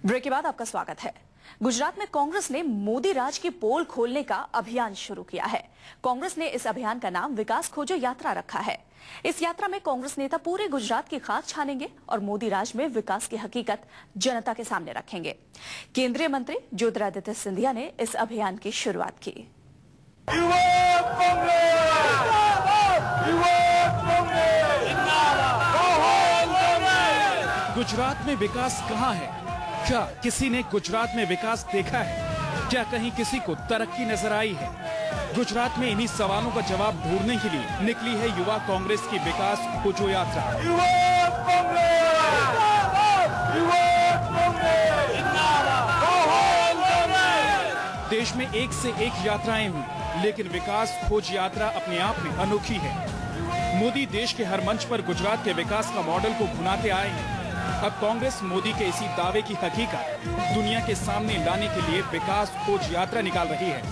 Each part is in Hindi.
ब्रेक के बाद आपका स्वागत है। गुजरात में कांग्रेस ने मोदी राज की पोल खोलने का अभियान शुरू किया है। कांग्रेस ने इस अभियान का नाम विकास खोजो यात्रा रखा है। इस यात्रा में कांग्रेस नेता पूरे गुजरात की खाक छानेंगे और मोदी राज में विकास की हकीकत जनता के सामने रखेंगे। केंद्रीय मंत्री ज्योतिरादित्य सिंधिया ने इस अभियान की शुरुआत की। गुजरात में विकास कहाँ है? क्या किसी ने गुजरात में विकास देखा है? क्या कहीं किसी को तरक्की नजर आई है? गुजरात में इन्हीं सवालों का जवाब ढूंढने के लिए निकली है युवा कांग्रेस की विकास खोजो यात्रा। देश में एक से एक यात्राएं हुई, लेकिन विकास खोज यात्रा अपने आप में अनोखी है। मोदी देश के हर मंच पर गुजरात के विकास का मॉडल को भुनाते आए हैं। अब कांग्रेस मोदी के इसी दावे की हकीकत दुनिया के सामने लाने के लिए विकास खोज यात्रा निकाल रही है।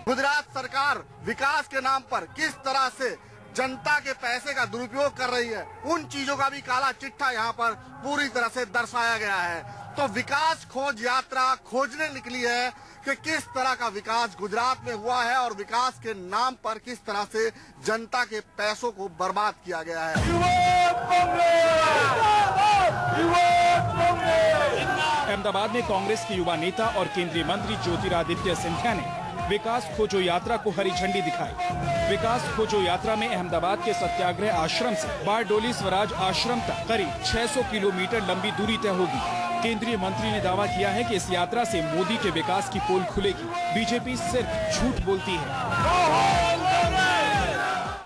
गुजरात सरकार विकास के नाम पर किस तरह से जनता के पैसे का दुरुपयोग कर रही है, उन चीजों का भी काला चिट्ठा यहाँ पर पूरी तरह से दर्शाया गया है। तो विकास खोज यात्रा खोजने निकली है कि किस तरह का विकास गुजरात में हुआ है और विकास के नाम पर किस तरह से जनता के पैसों को बर्बाद किया गया है। अहमदाबाद में कांग्रेस के युवा नेता और केंद्रीय मंत्री ज्योतिरादित्य सिंधिया ने विकास खोजो यात्रा को हरी झंडी दिखाई। विकास खोजो यात्रा में अहमदाबाद के सत्याग्रह आश्रम से बारडोली स्वराज आश्रम तक करीब 600 किलोमीटर लंबी दूरी तय होगी। केंद्रीय मंत्री ने दावा किया है कि इस यात्रा से मोदी के विकास की पोल खुलेगी। बीजेपी सिर्फ झूठ बोलती है।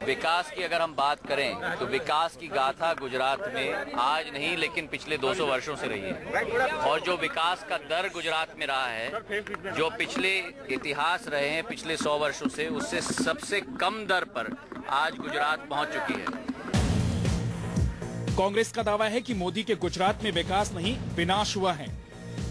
विकास की अगर हम बात करें तो विकास की गाथा गुजरात में आज नहीं लेकिन पिछले 200 वर्षों से रही है। और जो विकास का दर गुजरात में रहा है, जो पिछले इतिहास रहे हैं पिछले 100 वर्षों से, उससे सबसे कम दर पर आज गुजरात पहुंच चुकी है। कांग्रेस का दावा है कि मोदी के गुजरात में विकास नहीं विनाश हुआ है।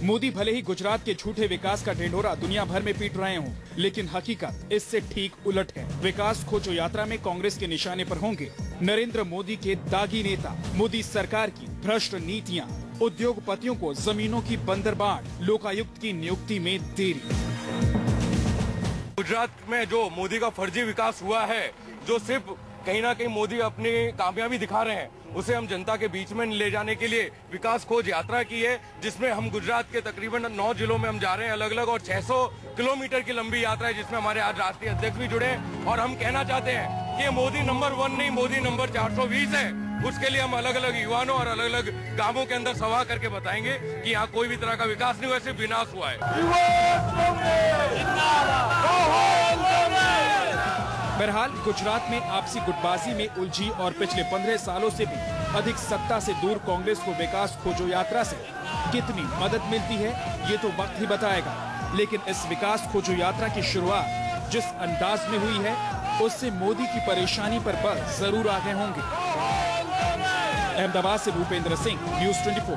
मोदी भले ही गुजरात के झूठे विकास का ढिंढोरा दुनिया भर में पीट रहे हों, लेकिन हकीकत इससे ठीक उलट है। विकास खोजो यात्रा में कांग्रेस के निशाने पर होंगे नरेंद्र मोदी के दागी नेता, मोदी सरकार की भ्रष्ट नीतियां, उद्योगपतियों को जमीनों की बंदरबांट, लोकायुक्त की नियुक्ति में देरी। गुजरात में जो मोदी का फर्जी विकास हुआ है, जो सिर्फ कहीं ना कहीं मोदी अपनी कामयाबी दिखा रहे हैं, उसे हम जनता के बीच में ले जाने के लिए विकास खोज यात्रा की है, जिसमें हम गुजरात के तकरीबन 9 जिलों में हम जा रहे हैं अलग अलग, और 600 किलोमीटर की लंबी यात्रा है, जिसमें हमारे आज राष्ट्रीय अध्यक्ष भी जुड़े हैं। और हम कहना चाहते हैं कि मोदी नंबर 1 नहीं, मोदी नंबर 420 है। उसके लिए हम अलग अलग युवाओं और अलग अलग गांवों के अंदर सभा करके बताएंगे कि यहाँ कोई भी तरह का विकास नहीं हुआ, सिर्फ विनाश हुआ है। बहरहाल गुजरात में आपसी गुटबाजी में उलझी और पिछले 15 सालों से भी अधिक सत्ता से दूर कांग्रेस को विकास खोजो यात्रा से कितनी मदद मिलती है, ये तो वक्त ही बताएगा। लेकिन इस विकास खोजो यात्रा की शुरुआत जिस अंदाज में हुई है, उससे मोदी की परेशानी पर बल जरूर आगे होंगे। अहमदाबाद से भूपेंद्र सिंह, न्यूज़ 24।